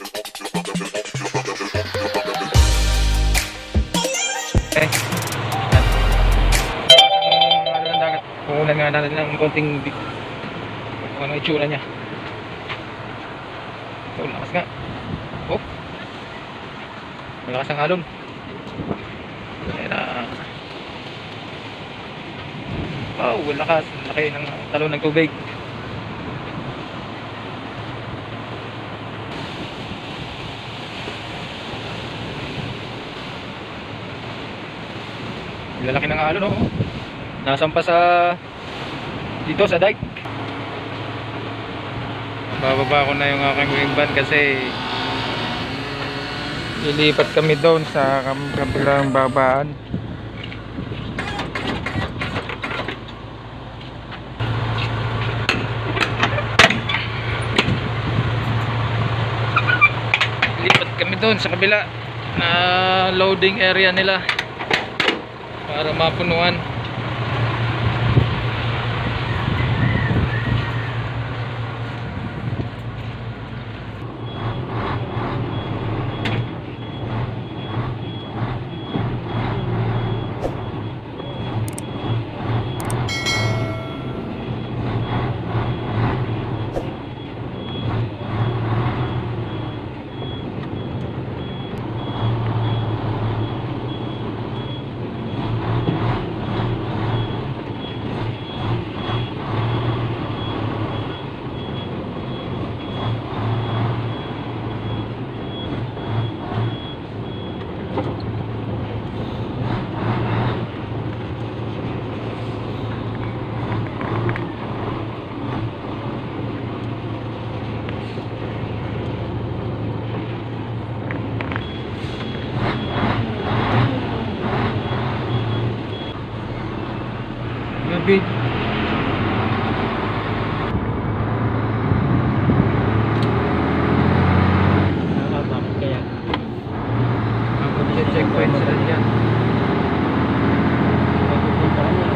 Eh, ano ng dagat. Kukunan nga natin ng konting kung ano itsura niya. Oh, lakas nga. Oh, malakas ang alon. Ayan na. Wow, lakas. Laki ng talon ng tubig. Lalaki ng alon, oh. Nasampa sa dito sa dike. Bababa ko na yung aking wing van kasi ilipat kami doon sa kabilang babaan. Ilipat kami doon sa kabila na loading area nila para mapunuan. Gabi. Bakit kaya? Ang checkpoint sila dyan. Magpupunta ka niya.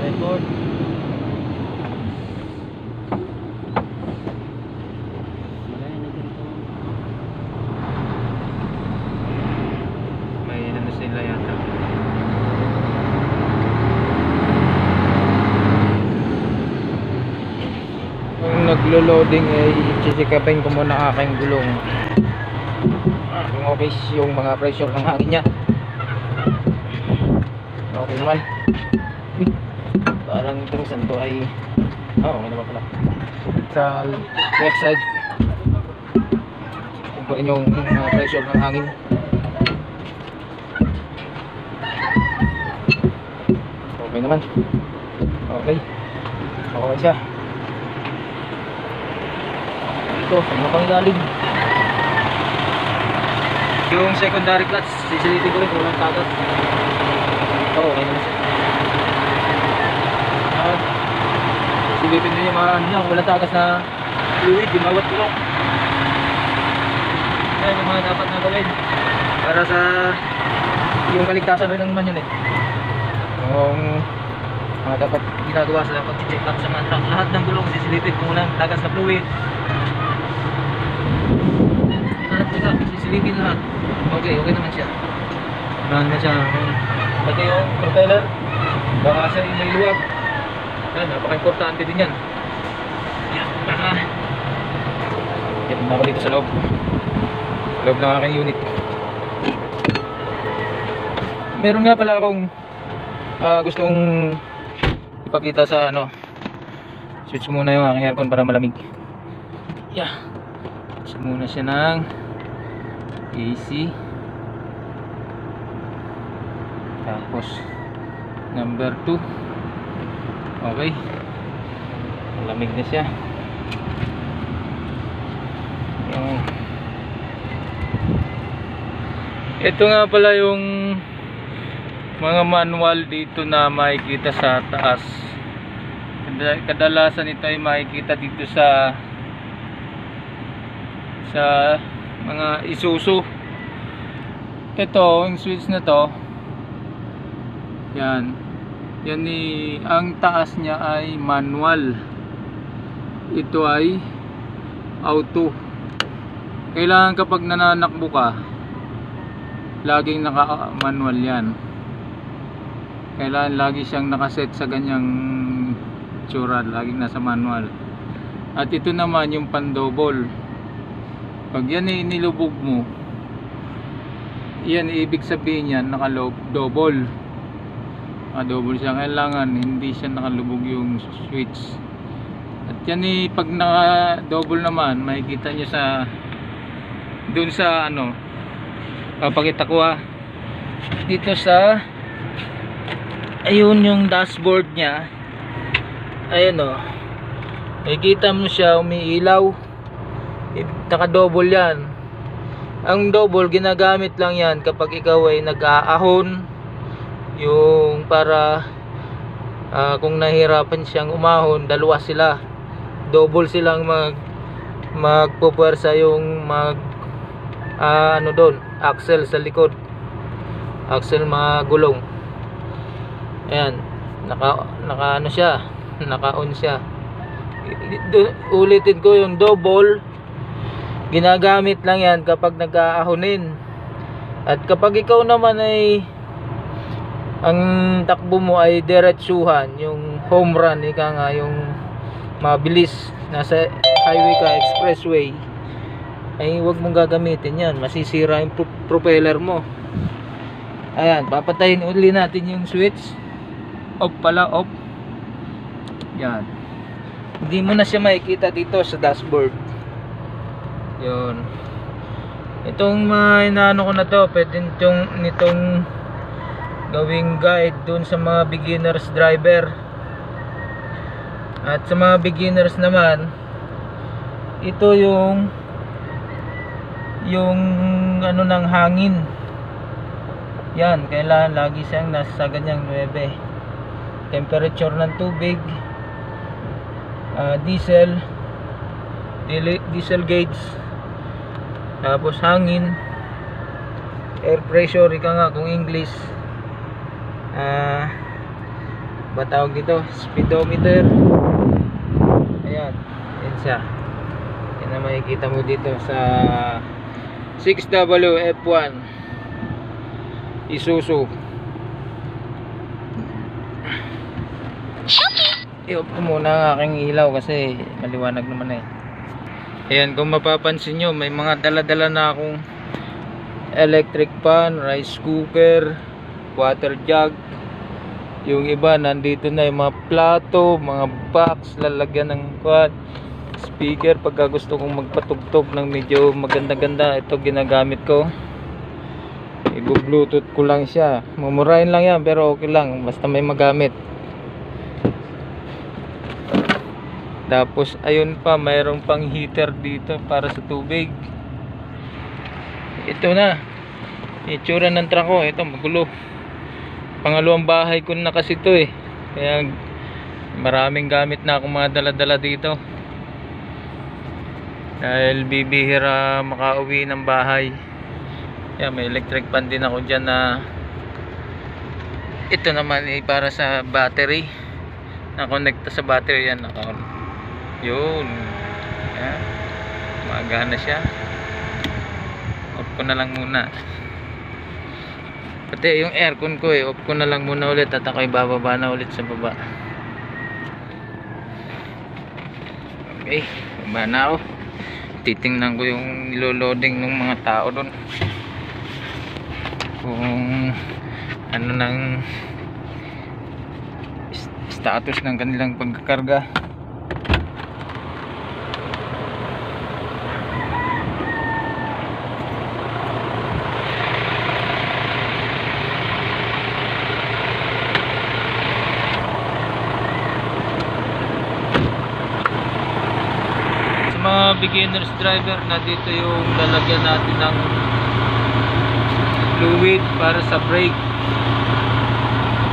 Record. May ano sila yata. Naglo-loading ay chichikapin ko muna aking gulong kung okay yung mga pressure ng hangin niya. Okay naman. Parang itong santo ay okay naman pala sa left side. Kumpulin yung pressure ng hangin. Okay naman. Okay siya. Ito, ano pang galing? Yung secondary clutch, sisilitin ko rin kung walang tagat. Ito, okay naman siya. Silipin nyo yung mga ano niya, walang tagas na fluid, yung bawat tulong. Yan yung mga dapat na gawin para sa yung kaligtasan rin naman yun eh. Yung mga dapat ginagawa sa pag-check up sa mga truck, lahat ng gulong sisilipin kung walang tagas na fluid. Sisilipin lahat. Okay naman siya. Nahan na siya. Pati yung propeller, baka siya yung may luwag. Yan, napaka-importante din yan. Yan, yan na ako dito sa loob. Loob ng aking unit. Meron nga pala akong gustong ipakita sa ano. Switch muna yung aking aircon para malamig. Yeah. Switch muna siya ng AC. Tapos number 2. Okay. Malamig na siya. Ito nga pala yung mga manual dito na makikita sa taas. Kadalasan ito ay makikita dito sa mga Isuzu. Ito, yung switch na to, yan ang taas niya ay manual. Ito ay auto. Kailangan kapag nananakbo ka, laging naka manual yan. Kailangan lagi siyang nakaset sa ganyang tsura, laging nasa manual. At ito naman yung pan-double. Pag yan ay nilubog mo, yan ibig sabihin yan naka-double. Double siya, kailangan hindi siya nakalubog yung switch. At yan eh, pag naka-double naman, makikita nyo sa dun sa ano, papakita ko dito sa ayun yung dashboard nya. Ayun o, makikita mo siya umiilaw. Naka-double yan. Ang double ginagamit lang yan kapag ikaw ay nag-aahon, yung para kung nahihirapan siyang umahon, dalawa sila, double silang magpupuwersa yung ano doon, axle sa likod, axle mga gulong. Ayan, naka ano siya, naka-on siya. Ulitin ko, yung double ginagamit lang yan kapag nag-aahonin. At kapag ikaw naman ay ang takbo mo ay diretsuhan, yung home run, ika nga, yung mabilis, nasa highway ka, expressway, ay huwag mong gagamitin yan, masisira yung propeller mo. Ayan, papatayin uli natin yung switch. Off pala, off. Yan, hindi mo na siya makikita dito sa dashboard. Yun, itong inaano ko na to, pwede nitong gawing guide dun sa mga beginners driver. At sa mga beginners naman, ito yung ano ng hangin. Yan, kailangan lagi siyang nasa ganyang 9. Temperature ng tubig, diesel gauge, tapos hangin, air pressure, ika nga kung English. Ba tawag dito, speedometer. Ayan, yan siya. Yan na makikita mo dito sa 6WF1 Isuzu. I-off ko muna ang aking ilaw kasi maliwanag naman eh. Ayan, kung mapapansin nyo, may mga dala-dala na akong electric pan, rice cooker, water jug. Yung iba nandito na yung mga plato, mga box, lalagyan ng speaker pagka gusto kong magpatugtog ng medyo maganda-ganda. Ito ginagamit ko, i-bluetooth ko lang siya, mumurahin lang yan pero okay lang basta may magamit. Tapos ayun pa, mayroong pang heater dito para sa tubig. Ito na itsura ng truck ko. Ito magulo, pangalawang bahay ko na kasi ito eh, kaya maraming gamit na akong mga dala-dala dito dahil bibihira makauwi ng bahay. Yan, may electric pan din ako dyan na ito naman ay para sa battery, na-connect sa battery. Yan, yun, yan, magana siya. Off ko na lang muna, pati yung aircon ko off ko na lang muna ulit at ako'y bababa na ulit sa baba. Okay, baba na ako. Titingnan ko yung niloloading ng mga tao doon, kung ano ng status ng kanilang pagkakarga. Mga beginners driver, na dito yung lalagyan natin ng fluid para sa brake.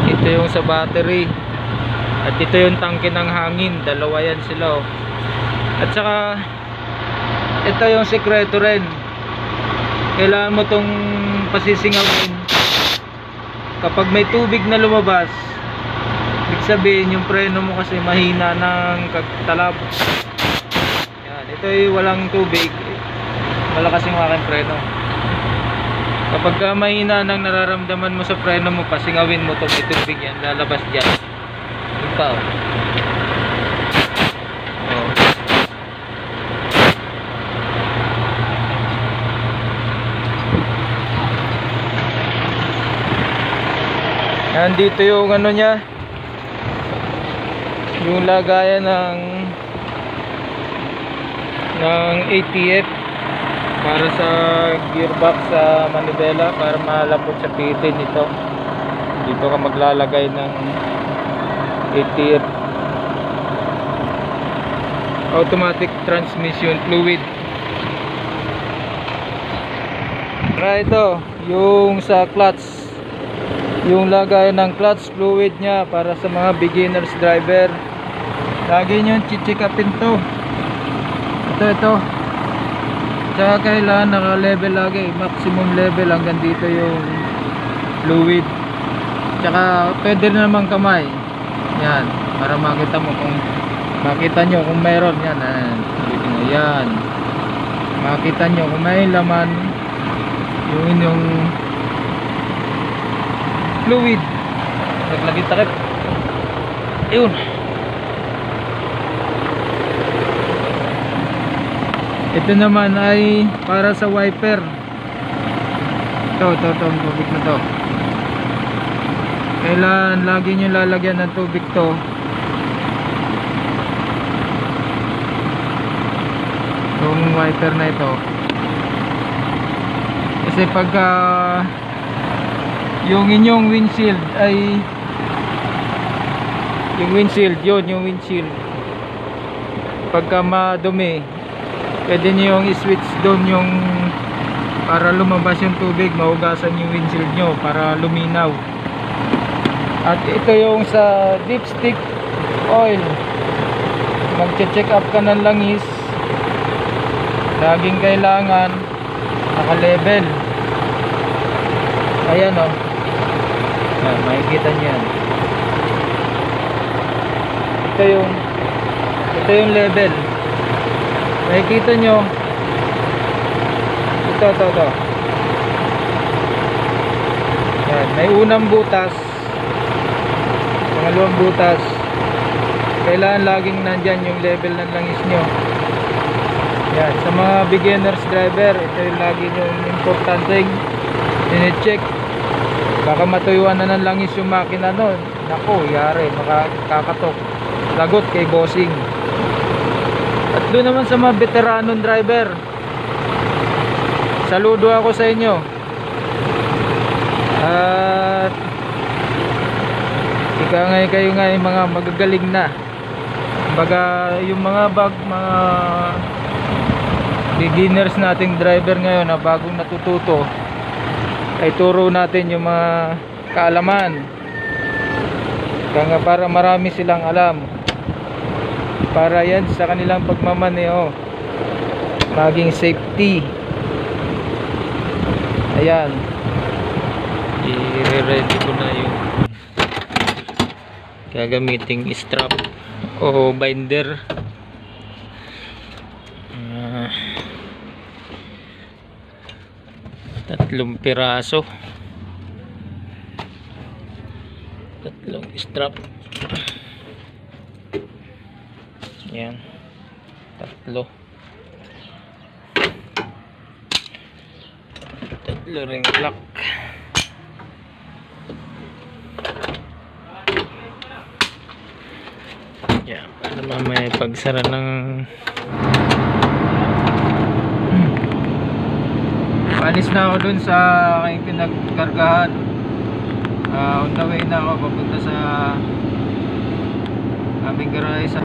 Ito yung sa battery, at ito yung tangke ng hangin, dalawa yan sila oh. At saka ito yung sekreto rin, kailangan mo tong pasisingawin kapag may tubig na lumabas. Ibig sabihin yung preno mo kasi mahina ng talab. ito ay walang tubig, malakas yung aking preno. Kapag mahina nang nararamdaman mo sa preno mo, pasingawin mo to, may tubig yan, lalabas dyan. Ikaw. Nandito yung ano niya, yung lagayan ng ATF para sa gearbox sa manibela, para malapot sa pitin ito. Dito ka maglalagay ng ATF, automatic transmission fluid. Ito yung sa clutch, yung lagay ng clutch fluid nya para sa mga beginners driver. Lagi nyo chichikapin to. Ito tsaka kailangan naka level lagi, maximum level, hanggang dito yung fluid. Tsaka pwede naman kamay yan, para makita mo kung nyo kung mayroon yan. Ayan, makita nyo kung may laman yung inyong fluid. Naglagay takip. Ayun. Ito naman ay para sa wiper. Ito ang tubig na to. Kailan lagi nyo lalagyan ng tubig to. Itong wiper na ito. Kasi pagka yung inyong windshield ay yung windshield pagka madumi, pwede nyo yung i-switch doon yung para lumabas yung tubig, mahugasan yung windshield nyo para luminaw. At ito yung sa dipstick oil, mag-check up ka ng langis, laging kailangan naka-level. Ayan o, yan, makikita nyo yan. Ito yung level, makikita nyo. Ito yan, may unang butas, pangalawang butas. Kailangan laging nandyan yung level ng langis nyo. Yan, sa mga beginners driver, ito yung lagi yung importanteng sine-check. Baka matuyuan na ng langis yung makina nun, naku, yari, makakatok, lagot kay bossing. At doon naman sa mga veteranong driver, saludo ako sa inyo. At ika nga kayo nga yung mga magagaling na. Baga yung mga beginners nating driver ngayon na bagong natututo, ay turo natin yung mga kaalaman. Kaya para marami silang alam, para yan sa kanilang pagmamaneho maging safety. Ayan, i-ready ko na yung gagamiting strap o binder. Tatlong piraso, tatlong strap. Yan, tatlo ring lock. Yan, para mamaya pagsara ng alis na ako dun sa aking pinagkargahan. On the way na ako papunta sa aming garahe sa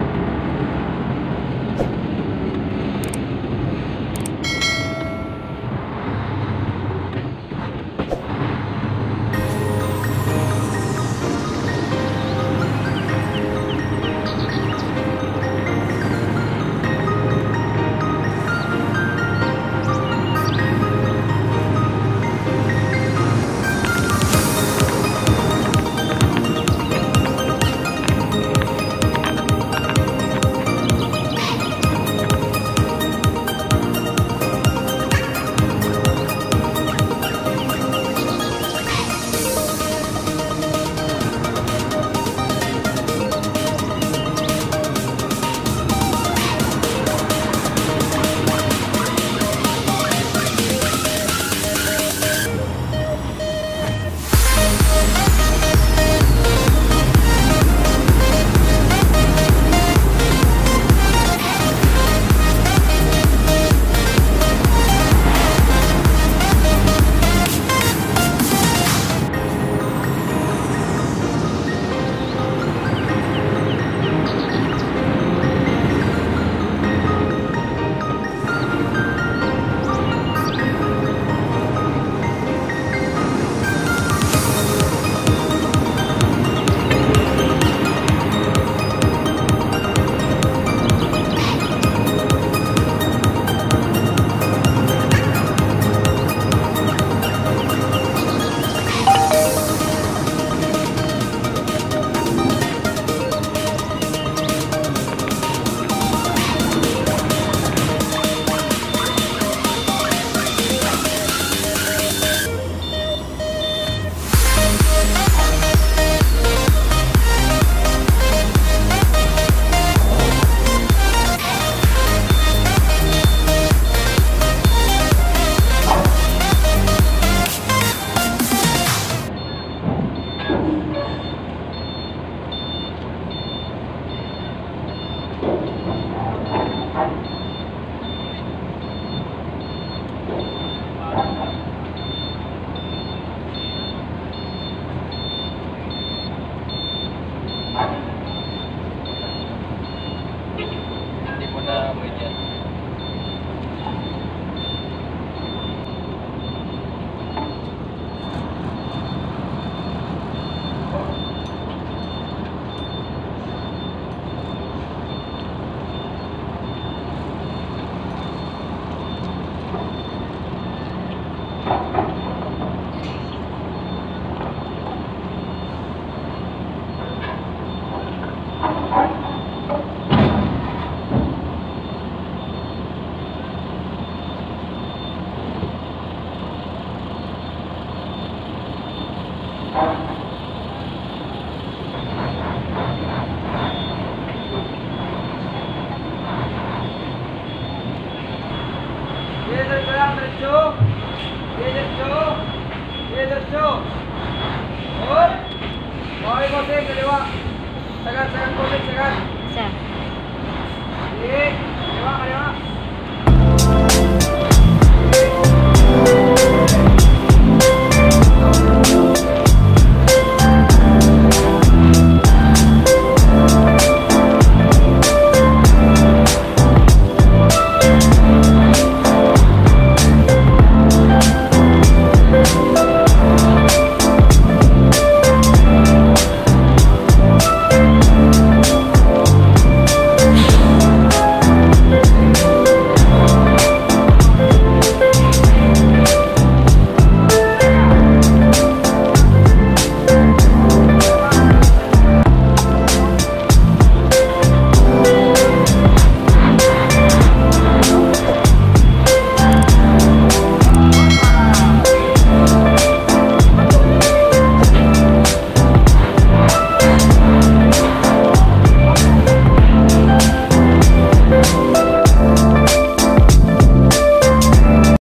diretso. Diretso. Diretso. Hop. Okay, bossing, kaliwa. Sagad, sagad, bossing, sagad. Isa. Kaliwa, kaliwa.